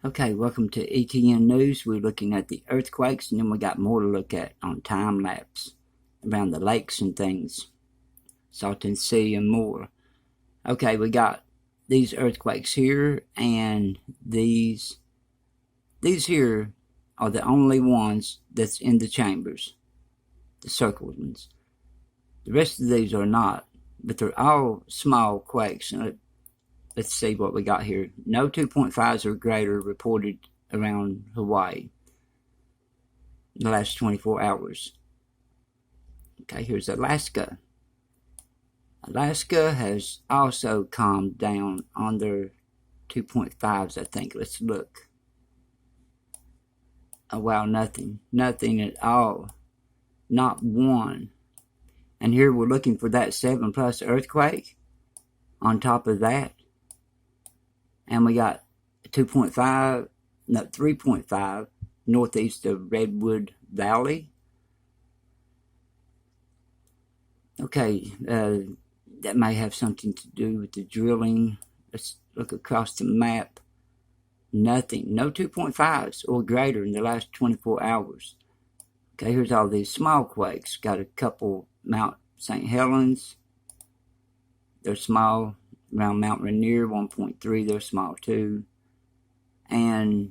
Okay, welcome to ETN News. We're looking at the earthquakes, and then we got more to look at on time lapse around the lakes and things, Salton Sea and more. Okay, we got these earthquakes here, and these here are the only ones that's in the chambers, the circled ones. The rest of these are not, but they're all small quakes. Let's see what we got here. No 2.5s or greater reported around Hawaii in the last 24 hours. Okay, here's Alaska. Alaska has also calmed down on their 2.5s, I think. Let's look. Oh, wow, nothing. Nothing at all. Not one. And here we're looking for that 7+ earthquake on top of that. And we got 2.5, no, 3.5 northeast of Redwood Valley. Okay, that may have something to do with the drilling. Let's look across the map. Nothing, no 2.5s or greater in the last 24 hours. Okay, here's all these small quakes. Got a couple Mount St. Helens. They're small. Around Mount Rainier, 1.3, they're small too. And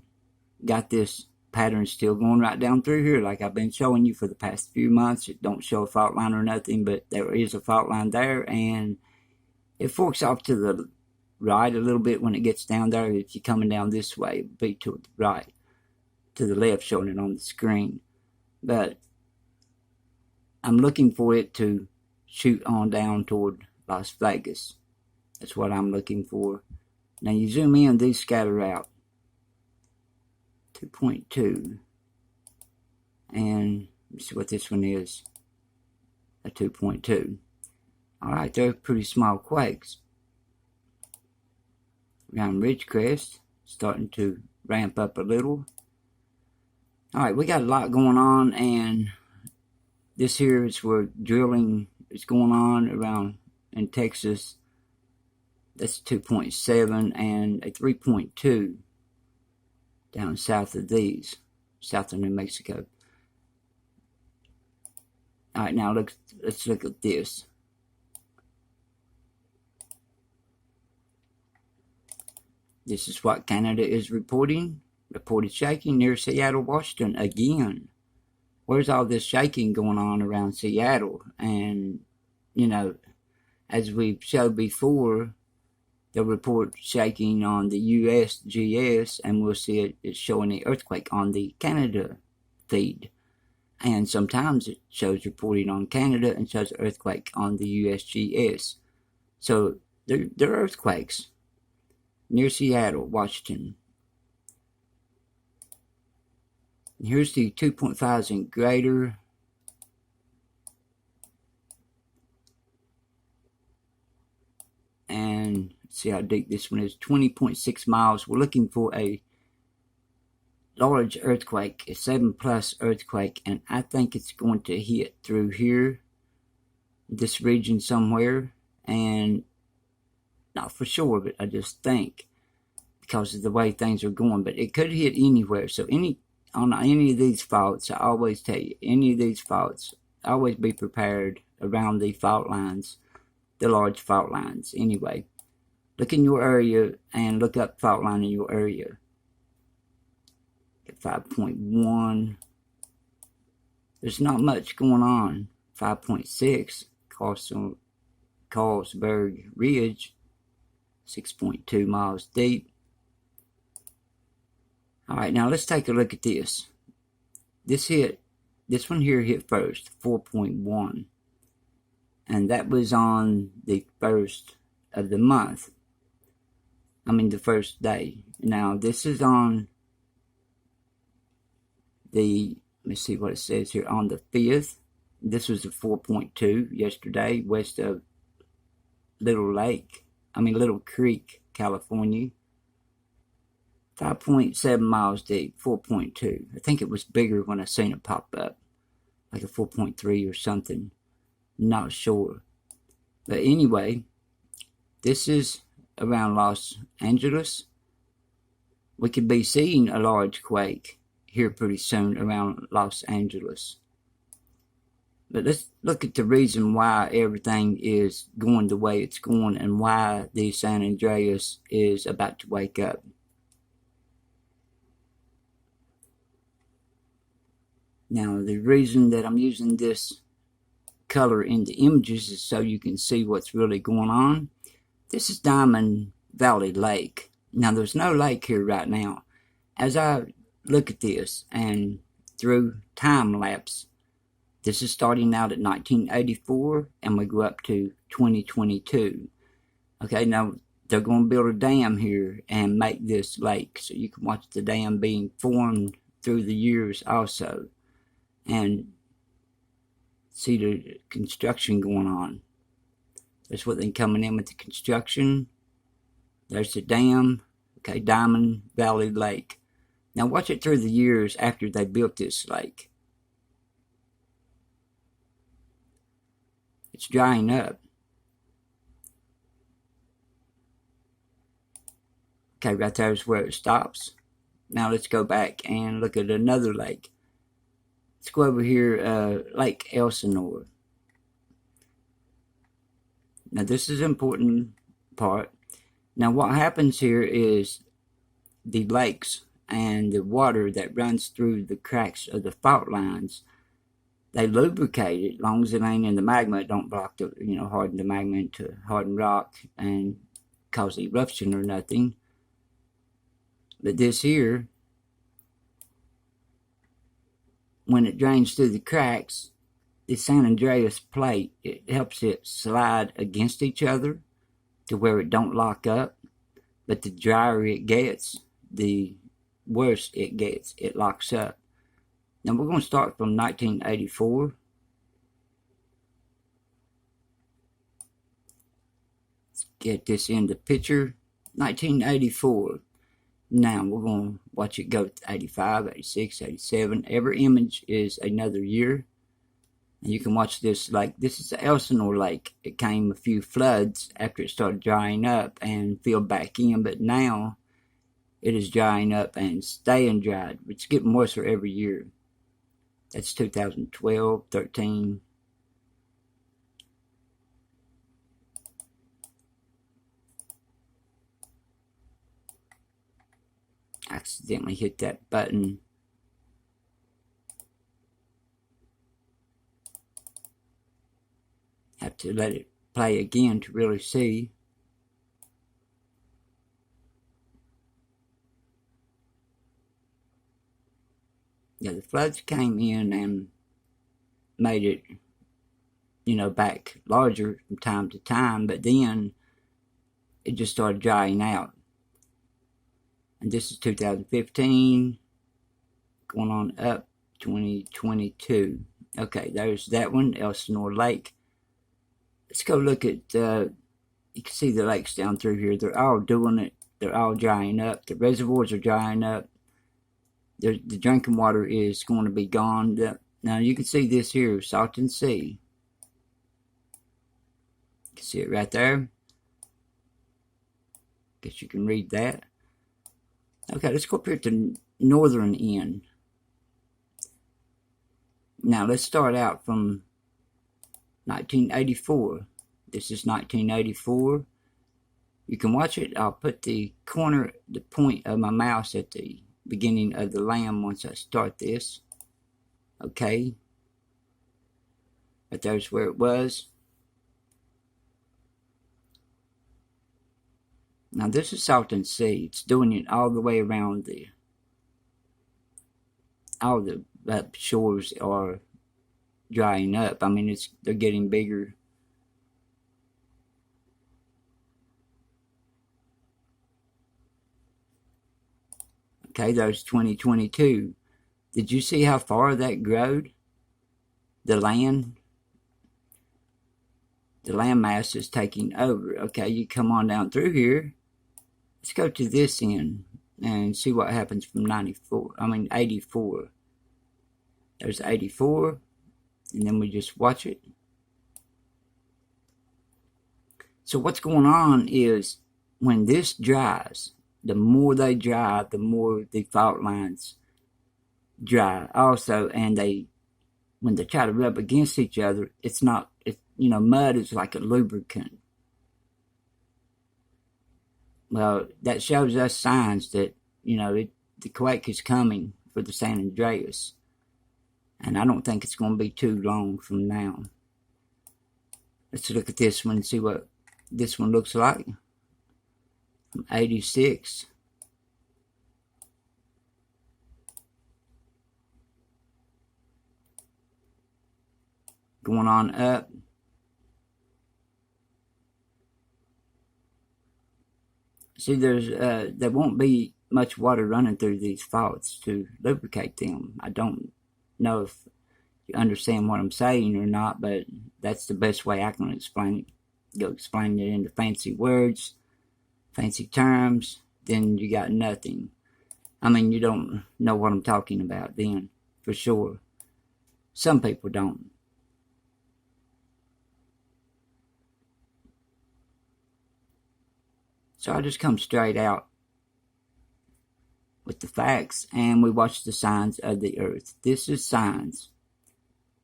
got this pattern still going right down through here, like I've been showing you for the past few months. It don't show a fault line or nothing, but there is a fault line there, and it forks off to the right a little bit when it gets down there. If you're coming down this way, it would be to the right, to the left, showing it on the screen. But I'm looking for it to shoot on down toward Las Vegas. That's what I'm looking for. Now you zoom in, these scatter out. 2.2. And let's see what this one is. A 2.2. Alright, they're pretty small quakes. Around Ridgecrest, starting to ramp up a little. Alright, we got a lot going on, and this here is where drilling is going on around in Texas. That's 2.7 and a 3.2 down south of these, south of New Mexico. All right, now let's look at this. This is what Canada is reporting. Reported shaking near Seattle, Washington again. Where's all this shaking going on around Seattle? And, you know, as we've showed before, they'll report shaking on the USGS, and we'll see it's showing the earthquake on the Canada feed. And sometimes it shows reporting on Canada and shows the earthquake on the USGS. So they're earthquakes near Seattle, Washington. And here's the 2.5s and greater. And see how deep this one is. 20.6 miles. We're looking for a large earthquake, a 7+ earthquake, and I think it's going to hit through here, this region somewhere, and not for sure, but I just think because of the way things are going. But it could hit anywhere. So on any of these faults, I always tell you, any of these faults, always be prepared around the fault lines, the large fault lines. Anyway, look in your area and look up fault line in your area. At 5.1, there's not much going on. 5.6, Carlsberg Ridge, 6.2 miles deep. All right, now let's take a look at this. This one here hit first, 4.1. And that was on the 1st of the month. I mean, the first day. Now, this is on the, let me see what it says here, on the 5th. This was a 4.2 yesterday, west of Little Creek, California. 5.7 miles deep, 4.2. I think it was bigger when I seen it pop up, like a 4.3 or something. Not sure. But anyway, this is around Los Angeles. we could be seeing a large quake here pretty soon around Los Angeles. But let's look at the reason why everything is going the way it's going and why the San Andreas is about to wake up. Now, the reason that I'm using this color in the images is so you can see what's really going on. This is Diamond Valley Lake. Now, there's no lake here right now. As I look at this and through time-lapse, this is starting out at 1984, and we go up to 2022. Okay, now they're going to build a dam here and make this lake, so you can watch the dam being formed through the years also, and see the construction going on. That's what they're coming in with the construction. There's the dam. Okay, Diamond Valley Lake. Now watch it through the years after they built this lake. It's drying up. Okay, right there is where it stops. Now let's go back and look at another lake. Let's go over here, Lake Elsinore. Now this is an important part. Now what happens here is the lakes and the water that runs through the cracks of the fault lines, they lubricate it. As long as it ain't in the magma, it don't block the, harden the magma into hardened rock and cause eruption or nothing. But this here, when it drains through the cracks, the San Andreas plate, it helps it slide against each other to where it don't lock up. But the drier it gets, the worse it gets. It locks up. Now we're going to start from 1984. Let's get this in the picture. 1984. Now we're going to watch it go to 85, 86, 87. Every image is another year. And you can watch this lake. This is the Elsinore Lake. It came a few floods after it started drying up and filled back in. But now it is drying up and staying dried. It's getting worse for every year. That's 2012, 13. I accidentally hit that button. Have to let it play again to really see. Yeah, the floods came in and made it, back larger from time to time, but then it just started drying out. And this is 2015, going on up 2022. Okay, there's that one, Elsinore Lake. Let's go look at, you can see the lakes down through here. They're all doing it. They're all drying up. The reservoirs are drying up. The drinking water is going to be gone. Now you can see this here, Salton Sea. You can see it right there. Guess you can read that. Okay, let's go up here to northern end. Now let's start out from 1984. This is 1984. You can watch it. I'll put the point of my mouse at the beginning of the lamb once I start this. Okay. But there's where it was. Now this is Salton Sea. It's doing it all the way around all the shores are drying up. I mean, they're getting bigger. Okay, there's 2022. Did you see how far that growed? The land mass is taking over. Okay, you come on down through here. Let's go to this end and see what happens from 84. There's 84, and then we just watch it. So what's going on is when this dries, the more they dry, the more the fault lines dry also. And when they try to rub against each other, it's not, mud is like a lubricant. Well, that shows us signs that, the quake is coming for the San Andreas. And I don't think it's going to be too long from now. Let's look at this one and see what this one looks like. 86. Going on up. See, there won't be much water running through these faults to lubricate them. I don't know if you understand what I'm saying or not, but that's the best way I can explain it. Go explain it into fancy words, fancy terms, then you got nothing. I mean, you don't know what I'm talking about then, for sure. Some people don't. So I just come straight out with the facts, and we watch the signs of the earth. This is signs.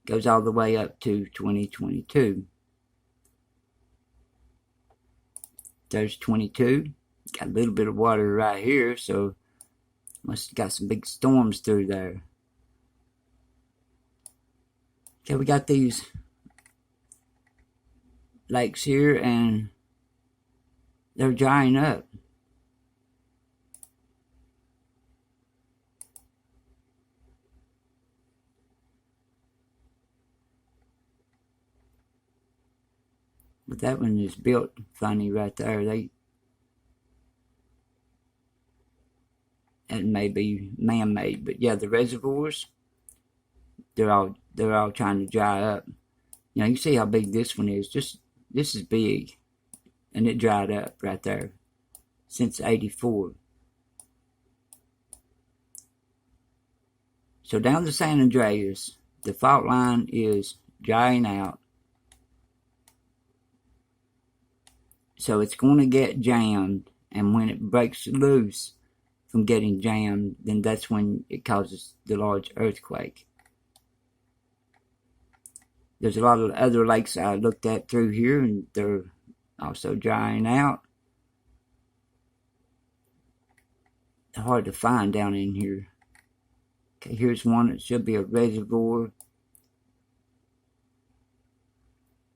Goes all the way up to 2022. There's 22. Got a little bit of water right here, so must have got some big storms through there. Okay, we got these lakes here, and they're drying up. But that one is built funny right there. It may be man-made, but yeah, the reservoirs, they're all trying to dry up. You can see how big this one is. This is big, and it dried up right there since '84. So down the San Andreas, the fault line is drying out. So it's going to get jammed, and when it breaks loose from getting jammed, then that's when it causes the large earthquake. There's a lot of other lakes I looked at through here, and they're also drying out. Hard to find down in here. Okay, here's one that should be a reservoir.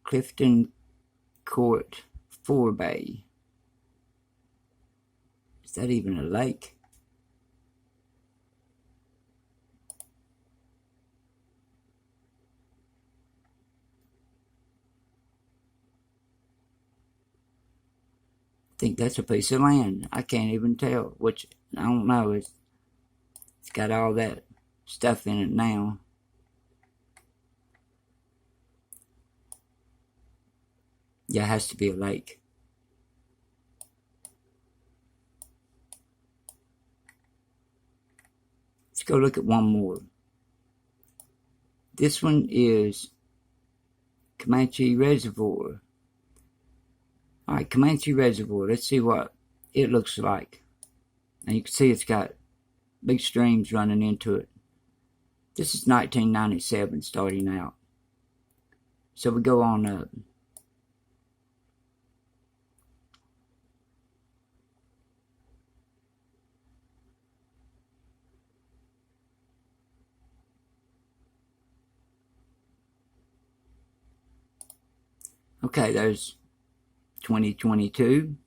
Clifton Court Forebay. Is that even a lake? I think that's a piece of land. I can't even tell. Which, I don't know. It's got all that stuff in it now. Yeah, it has to be a lake. Let's go look at one more. This one is Comanche Reservoir. Alright, Comanche Reservoir. Let's see what it looks like. And you can see it's got big streams running into it. This is 1997 starting out. So we go on up. Okay, there's 2022.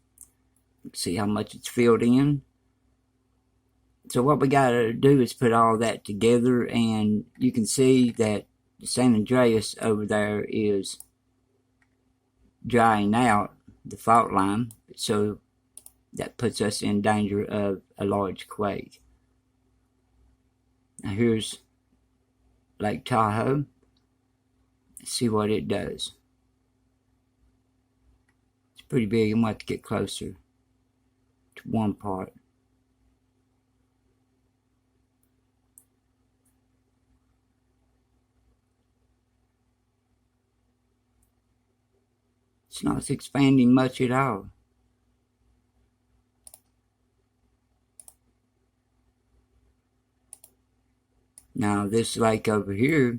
Let's see how much it's filled in. So what we gotta do is put all that together, and you can see that San Andreas over there is drying out, the fault line, so that puts us in danger of a large quake. Now here's Lake Tahoe. Let's see what it does. It's pretty big. I'm going to have to get closer to one part. It's not expanding much at all. Now this lake over here,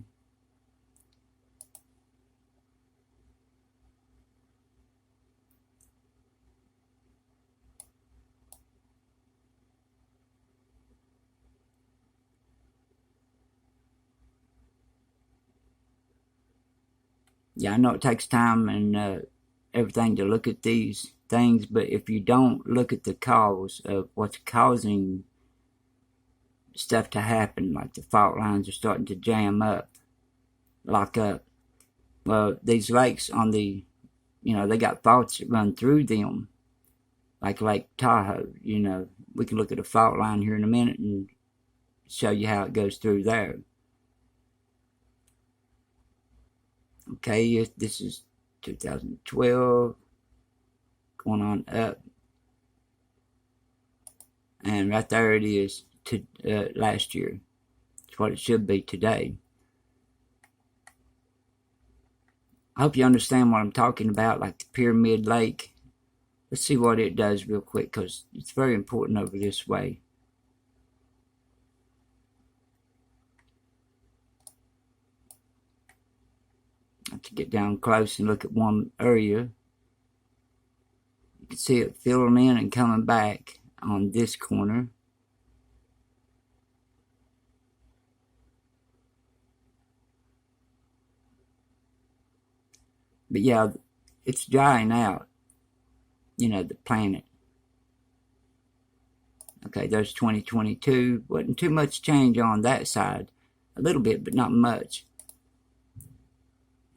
yeah, I know it takes time and everything to look at these things, but if you don't look at the cause of what's causing stuff to happen, like the fault lines are starting to jam up, lock up. Well, these lakes on the, they got faults that run through them, like Lake Tahoe. We can look at a fault line here in a minute and show you how it goes through there. Okay, this is 2012, going on up. And right there it is to last year. It's what it should be today. I hope you understand what I'm talking about, like the Pyramid Lake. Let's see what it does real quick, because it's very important over this way. I have to get down close and look at one area. You can see it filling in and coming back on this corner. But yeah, it's drying out, the planet. Okay, there's 2022. Wasn't too much change on that side. A little bit, but not much.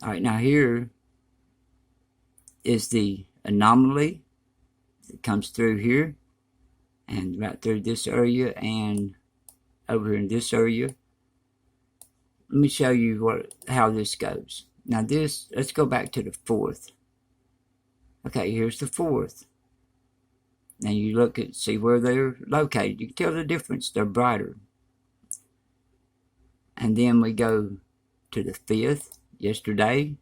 All right, now here is the anomaly that comes through here and right through this area and over in this area. Let me show you how this goes. Now let's go back to the 4th. Okay, here's the 4th. Now you look at, see where they're located. You can tell the difference. They're brighter. And then we go to the 5th, yesterday.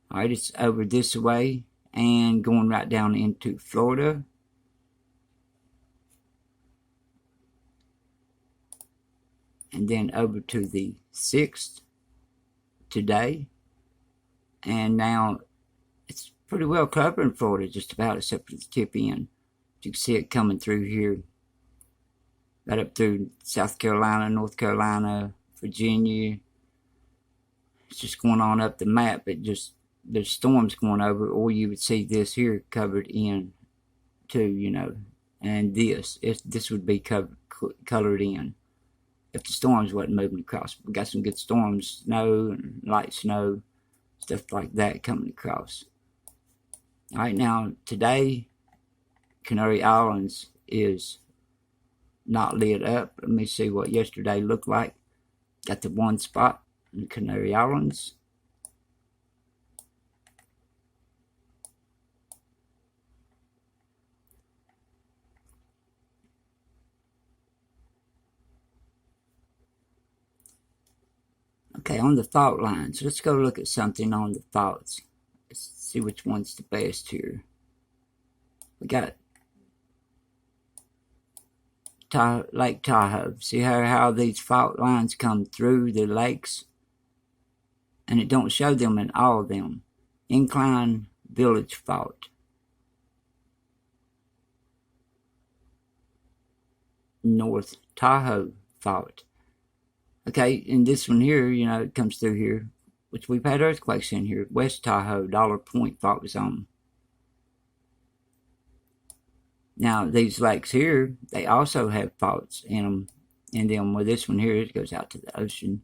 All right, it's over this way and going right down into Florida. And then over to the 6th today. And now it's pretty well covering Florida, just about, except for the tip end. You can see it coming through here, right up through South Carolina, North Carolina, Virginia. It's just going on up the map. There's storms going over, or you would see this here covered in too, and this would be colored in if the storms wasn't moving across. We got some good storms, snow and light snow, stuff like that coming across. All right, now today, Canary Islands is not lit up. Let me see what yesterday looked like. Got the one spot in the Canary Islands. Okay, on the fault lines, let's go look at something on the faults. Let's see which one's the best here. We got Lake Tahoe. See how these fault lines come through the lakes? And it don't show them in all of them. Incline Village Fault. North Tahoe Fault. Okay, in this one here, it comes through here, which we've had earthquakes in here. West Tahoe Dollar Point Fault Zone. Now, these lakes here, they also have faults in them. Well, this one here, it goes out to the ocean.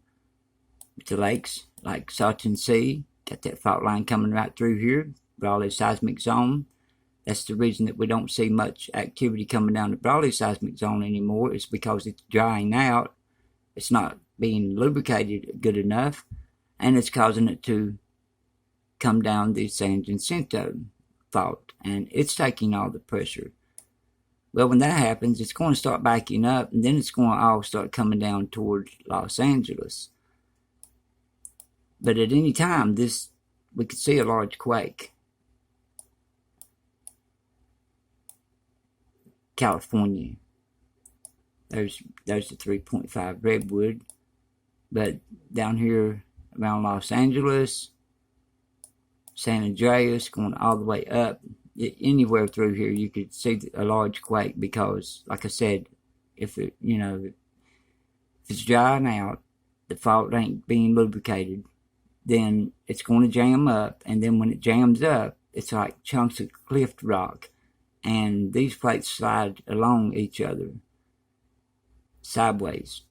The lakes, like Salton Sea, got that fault line coming right through here. Brawley Seismic Zone. That's the reason that we don't see much activity coming down the Brawley Seismic Zone anymore. It's because it's drying out. It's not being lubricated good enough. And it's causing it to come down the San Jacinto Fault. And it's taking all the pressure. Well, when that happens, it's going to start backing up, and then it's going to all start coming down towards Los Angeles. But at any time, we could see a large quake. California. There's the 3.5 Redwood. But down here around Los Angeles, San Andreas, going all the way up, anywhere through here you could see a large quake, because like I said, if it, if it's drying out, the fault ain't being lubricated, then it's going to jam up, and then when it jams up, it's like chunks of cliff rock, and these plates slide along each other sideways,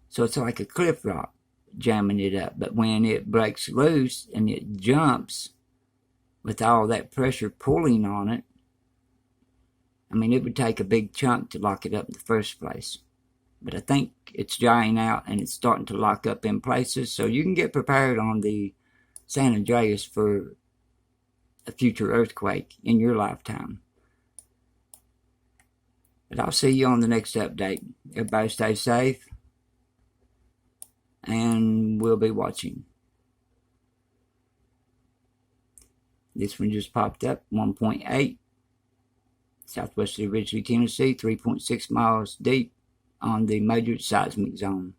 so it's like a cliff rock jamming it up. But when it breaks loose and it jumps with all that pressure pulling on it, I mean, it would take a big chunk to lock it up in the first place. But I think it's drying out and it's starting to lock up in places, so you can get prepared on the San Andreas for a future earthquake in your lifetime. But I'll see you on the next update. Everybody stay safe, and we'll be watching. This one just popped up, 1.8, southwest of Ridgely, Tennessee, 3.6 miles deep on the major seismic zone.